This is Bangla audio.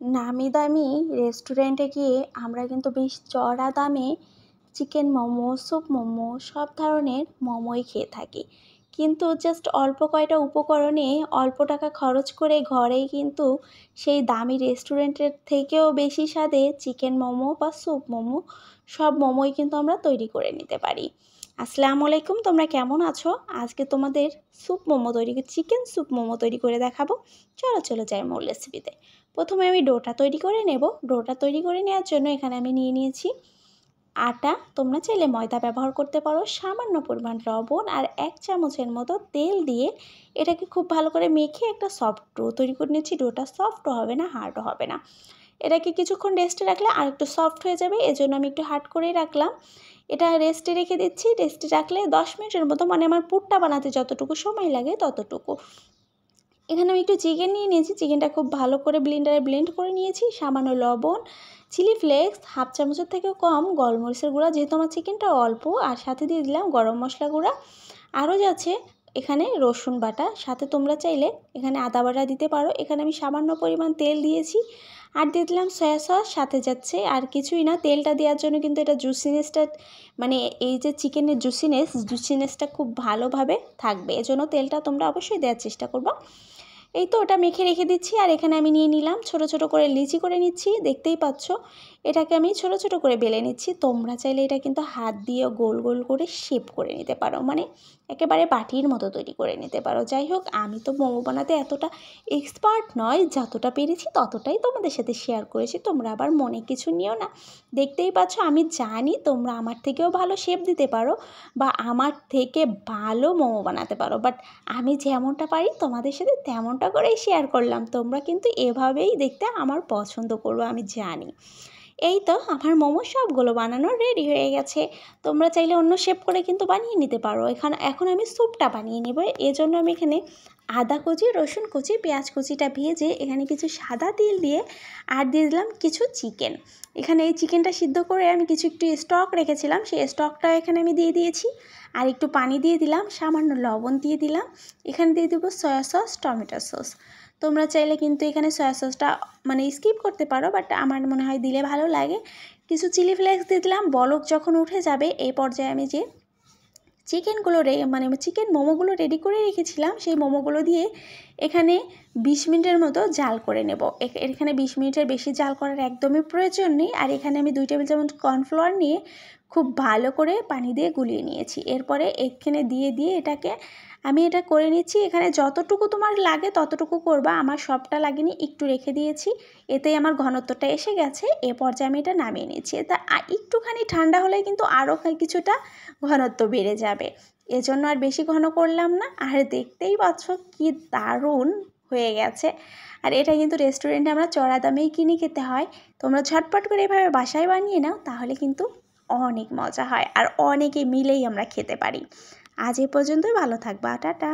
নামি দামি রেস্টুরেন্টে গিয়ে আমরা কিন্তু বেশ চড়া দামে চিকেন মোমো, স্যুপ মোমো সব ধরনের মোমোই খেয়ে থাকি। কিন্তু জাস্ট অল্প কয়টা উপকরণে অল্প টাকা খরচ করে ঘরেই কিন্তু সেই দামি রেস্টুরেন্টের থেকেও বেশি স্বাদে চিকেন মোমো বা স্যুপ মোমো সব মোমোই কিন্তু আমরা তৈরি করে নিতে পারি। আসসালামু আলাইকুম, তোমরা কেমন আছো? আজকে তোমাদের চিকেন স্যুপ মোমো তৈরি করে দেখাবো। চলো যাই মূল রেসিপিতে। প্রথমে আমি ডোটা তৈরি করে নেব। ডোটা তৈরি করে নেওয়ার জন্য এখানে আমি নিয়ে নিয়েছি আটা, তোমরা চাইলে ময়দা ব্যবহার করতে পারো, সামান্য পরিমাণ লবণ আর 1 চামচের মতো তেল দিয়ে এটাকে খুব ভালো করে মেখে একটা সফট ডো তৈরি করে নিচ্ছি। ডোটা সফটও হবে না, হার্ডও হবে না। এটাকে কিছুক্ষণ রেস্টে রাখলে আর একটু সফট হয়ে যাবে, এজন্য আমি একটু হার্ড করেই রাখলাম। এটা রেস্টে রেখে দিচ্ছি। রেস্টে রাখলে 10 মিনিটের মতো, মানে আমার পুরটা বানাতে যতটুকু সময় লাগে ততটুকু। এখানে আমি একটু চিকেন নিয়ে নিয়েছি। চিকেনটা খুব ভালো করে ব্লেন্ডারে ব্লেন্ড করে নিয়েছি। সামান্য লবণ, চিলি ফ্লেক্স, হাফ চামচের থেকেও কম গোলমরিচের গুঁড়া, যেহেতু আমার চিকেনটা অল্প, আর সাথে দিয়ে দিলাম গরম মশলা গুঁড়া। আরও যাচ্ছে এখানে রসুন বাটা, সাথে তোমরা চাইলে এখানে আদা বাটা দিতে পারো। এখানে আমি সামান্য পরিমাণ তেল দিয়েছি আর দিয়ে দিলাম সয়া সস। সাথে যাচ্ছে আর কিছুই না, তেলটা দেওয়ার জন্য কিন্তু এটা জুসিনেসটা, মানে এই যে চিকেনের জুসিনেসটা খুব ভালোভাবে থাকবে, এজন্য তেলটা তোমরা অবশ্যই দেওয়ার চেষ্টা করবে। এই তো ওটা মেখে রেখে দিচ্ছি। আর এখানে আমি নিয়ে নিলাম ছোট ছোট করে লিচি করে নিচ্ছি, দেখতেই পাচ্ছ। এটাকে আমি ছোট ছোট করে বেলে নিচ্ছি। তোমরা চাইলে এটা কিন্তু হাত দিয়ে গোল গোল করে শেপ করে নিতে পারো, মানে একেবারে বাটির মতো তৈরি করে নিতে পারো। যাই হোক, আমি তো মোমো বানাতে এতটা এক্সপার্ট নয়, যতটা পেরেছি ততটাই তোমাদের সাথে শেয়ার করেছি। তোমরা আবার মনে কিছু নিও না। দেখতেই পাচ্ছ, আমি জানি তোমরা আমার থেকেও ভালো শেপ দিতে পারো বা আমার থেকে ভালো মোমো বানাতে পারো, বাট আমি যেমনটা পারি তোমাদের সাথে তেমনটা করেই শেয়ার করলাম। তোমরা কিন্তু এভাবেই দেখতে আমার পছন্দ করবে, আমি জানি। এই তো আমার মোমো সবগুলো বানানো রেডি হয়ে গেছে। তোমরা চাইলে অন্য শেপ করে কিন্তু বানিয়ে নিতে পারো। এখন আমি স্যুপটা বানিয়ে নেব। এজন্য আমি এখানে আদা কুচি, রসুন কুচি, পেঁয়াজ কুচিটা ভেজে এখানে কিছু সাদা তিল দিয়ে আর দিয়ে দিলাম কিছু চিকেন। এখানে এই চিকেনটা সিদ্ধ করে আমি একটু স্টক রেখেছিলাম, সেই স্টকটা এখানে আমি দিয়ে দিয়েছি। আর একটু পানি দিয়ে দিলাম, সামান্য লবণ দিয়ে দিলাম। এখানে দিয়ে দেবো সয়া সস, টমেটো সস। তোমরা চাইলে কিন্তু এখানে সয়া সসটা মানে স্কিপ করতে পারো, বাট আমার মনে হয় দিলে ভালো লাগে। কিছু চিলি ফ্লেক্স দিয়ে দিলাম। বলক যখন উঠে যাবে এই পর্যায়ে আমি যে চিকেন মোমোগুলো রেডি করে রেখেছিলাম, সেই মোমোগুলো দিয়ে এখানে 20 মিনিটের মতো জাল করে নেব। এখানে 20 মিনিটের বেশি জাল করার একদমই প্রয়োজন নেই। আর এখানে আমি 2 টেবিল চামচ কর্নফ্লাওয়ার নিয়ে খুব ভালো করে পানি দিয়ে গুলিয়ে নিয়েছি। এরপরে এখানে দিয়ে এটাকে আমি এটা করে নিচ্ছি। এখানে যতটুকু তোমার লাগে ততটুকু করবা, আমার সবটা লাগেনি, একটু রেখে দিয়েছি। এতেই আমার ঘনত্বটা এসে গেছে। এ পর্যায়ে আমি এটা নামিয়ে নিচ্ছি। এটা একটুখানি ঠান্ডা হলে কিন্তু আরও কিছুটা ঘনত্ব বেড়ে যাবে, এজন্য আর বেশি ঘন করলাম না। আর দেখতেই পাচ্ছ কি দারুণ হয়ে গেছে। আর এটা কিন্তু রেস্টুরেন্টে আমরা চড়া দামেই কিনে খেতে হয়। তোমরা ঝটপট করে এভাবে বাসায় বানিয়ে নাও, তাহলে কিন্তু অনেক মজা হয় আর অনেকে মিলেই আমরা খেতে পারি। আজ এ পর্যন্তই, ভালো থাকবা, টাটা।